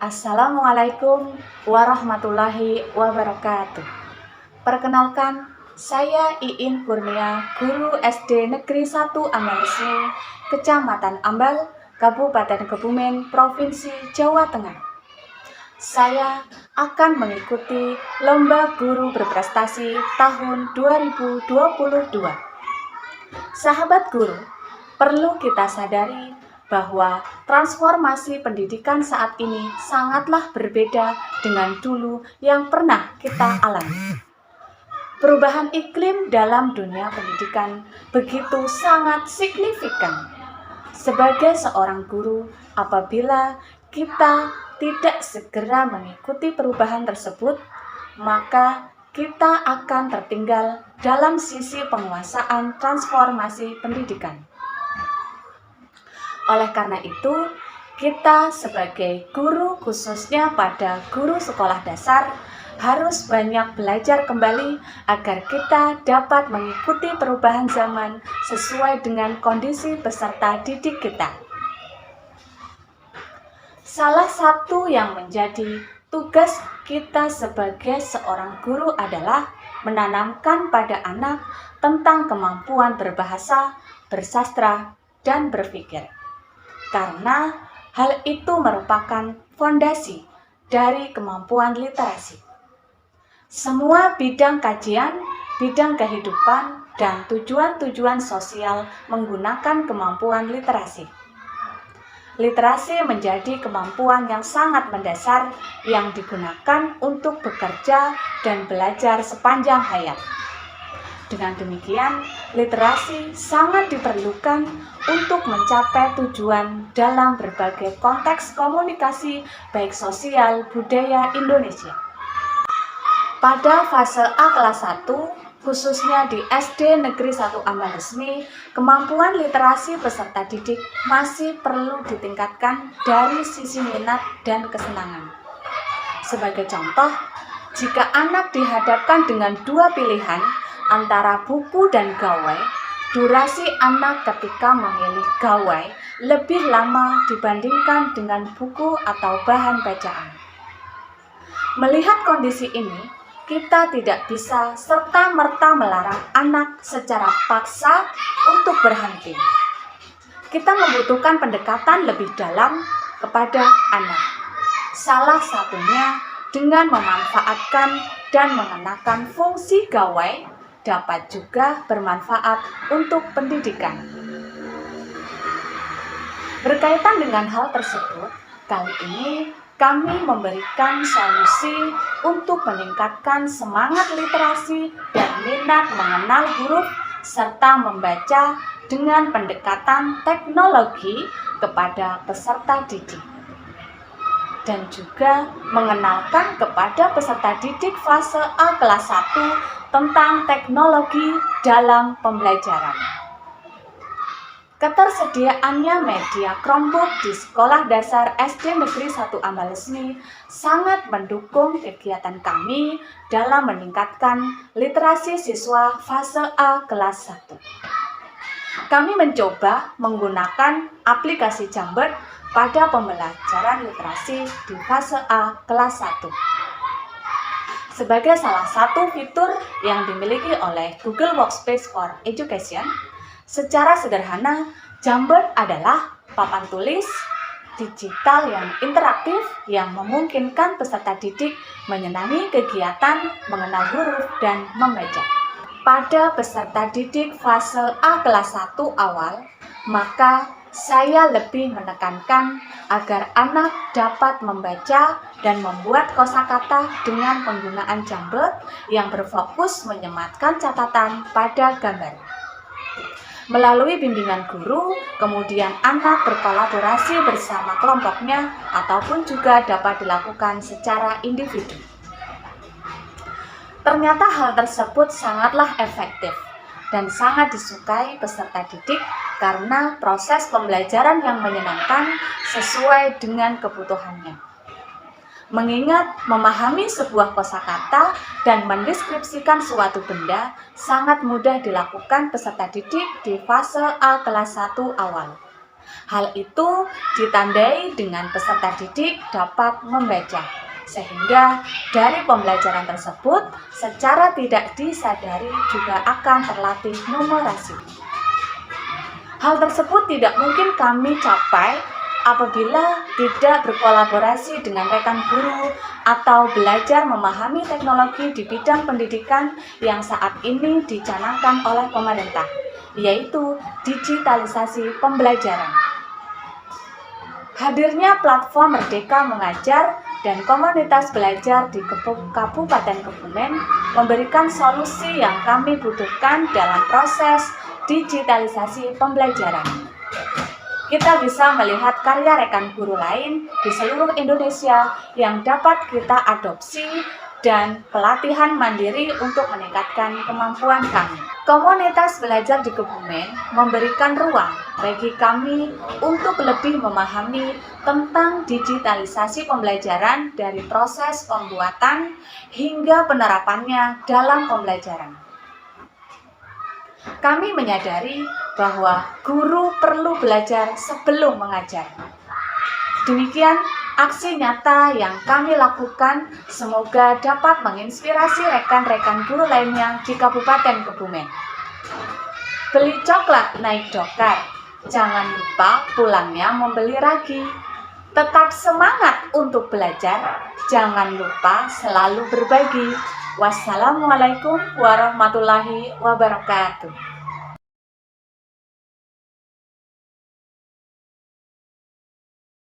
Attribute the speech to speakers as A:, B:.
A: Assalamualaikum warahmatullahi wabarakatuh. Perkenalkan, saya Iin Kurnia, guru SD Negeri 1 Ambalesmi, Kecamatan Ambal, Kabupaten Kebumen, Provinsi Jawa Tengah. Saya akan mengikuti Lomba Guru Berprestasi tahun 2022. Sahabat guru, perlu kita sadari bahwa transformasi pendidikan saat ini sangatlah berbeda dengan dulu yang pernah kita alami. Perubahan iklim dalam dunia pendidikan begitu sangat signifikan. Sebagai seorang guru, apabila kita tidak segera mengikuti perubahan tersebut, maka kita akan tertinggal dalam sisi penguasaan transformasi pendidikan. Oleh karena itu, kita sebagai guru, khususnya pada guru sekolah dasar, harus banyak belajar kembali agar kita dapat mengikuti perubahan zaman sesuai dengan kondisi peserta didik kita. Salah satu yang menjadi tugas kita sebagai seorang guru adalah menanamkan pada anak tentang kemampuan berbahasa, bersastra, dan berpikir. Karena hal itu merupakan fondasi dari kemampuan literasi. Semua bidang kajian, bidang kehidupan, dan tujuan-tujuan sosial menggunakan kemampuan literasi. Literasi menjadi kemampuan yang sangat mendasar yang digunakan untuk bekerja dan belajar sepanjang hayat. Dengan demikian, literasi sangat diperlukan untuk mencapai tujuan dalam berbagai konteks komunikasi baik sosial budaya Indonesia. Pada fase A kelas 1, khususnya di SD Negeri 1 Ambalesmi, kemampuan literasi peserta didik masih perlu ditingkatkan dari sisi minat dan kesenangan. Sebagai contoh, jika anak dihadapkan dengan dua pilihan antara buku dan gawai, durasi anak ketika memilih gawai lebih lama dibandingkan dengan buku atau bahan bacaan. Melihat kondisi ini, kita tidak bisa serta-merta melarang anak secara paksa untuk berhenti. Kita membutuhkan pendekatan lebih dalam kepada anak. Salah satunya dengan memanfaatkan dan mengenakan fungsi gawai dapat juga bermanfaat untuk pendidikan. Berkaitan dengan hal tersebut, kali ini kami memberikan solusi untuk meningkatkan semangat literasi dan minat mengenal huruf serta membaca dengan pendekatan teknologi kepada peserta didik. Dan juga mengenalkan kepada peserta didik fase A kelas 1 tentang teknologi dalam pembelajaran. Ketersediaannya media Chromebook di Sekolah Dasar SD Negeri 1 Ambalesmi sangat mendukung kegiatan kami dalam meningkatkan literasi siswa fase A kelas 1. Kami mencoba menggunakan aplikasi Jamboard pada pembelajaran literasi di fase A kelas 1. Sebagai salah satu fitur yang dimiliki oleh Google Workspace for Education, secara sederhana, Jamboard adalah papan tulis digital yang interaktif yang memungkinkan peserta didik menyenangi kegiatan mengenal huruf dan membaca. Pada peserta didik fase A kelas 1 awal, maka saya lebih menekankan agar anak dapat membaca dan membuat kosakata dengan penggunaan Jamboard yang berfokus menyematkan catatan pada gambar. Melalui bimbingan guru, kemudian anak berkolaborasi bersama kelompoknya ataupun juga dapat dilakukan secara individu. Ternyata hal tersebut sangatlah efektif dan sangat disukai peserta didik karena proses pembelajaran yang menyenangkan sesuai dengan kebutuhannya. Mengingat memahami sebuah kosakata dan mendeskripsikan suatu benda sangat mudah dilakukan peserta didik di fase A kelas 1 awal. Hal itu ditandai dengan peserta didik dapat membaca, sehingga dari pembelajaran tersebut secara tidak disadari juga akan terlatih numerasi. Hal tersebut tidak mungkin kami capai apabila tidak berkolaborasi dengan rekan guru atau belajar memahami teknologi di bidang pendidikan yang saat ini dicanangkan oleh pemerintah, yaitu digitalisasi pembelajaran. Hadirnya platform Merdeka Mengajar dan komunitas belajar di Kabupaten Kebumen memberikan solusi yang kami butuhkan dalam proses digitalisasi pembelajaran. Kita bisa melihat karya rekan guru lain di seluruh Indonesia yang dapat kita adopsi dan pelatihan mandiri untuk meningkatkan kemampuan kami. Komunitas belajar di Kebumen memberikan ruang bagi kami untuk lebih memahami tentang digitalisasi pembelajaran dari proses pembuatan hingga penerapannya dalam pembelajaran. Kami menyadari bahwa guru perlu belajar sebelum mengajar. Demikian aksi nyata yang kami lakukan, semoga dapat menginspirasi rekan-rekan guru lainnya di Kabupaten Kebumen. Beli coklat naik dokar, jangan lupa pulangnya membeli ragi. Tetap semangat untuk belajar, jangan lupa selalu berbagi. Wassalamualaikum warahmatullahi wabarakatuh.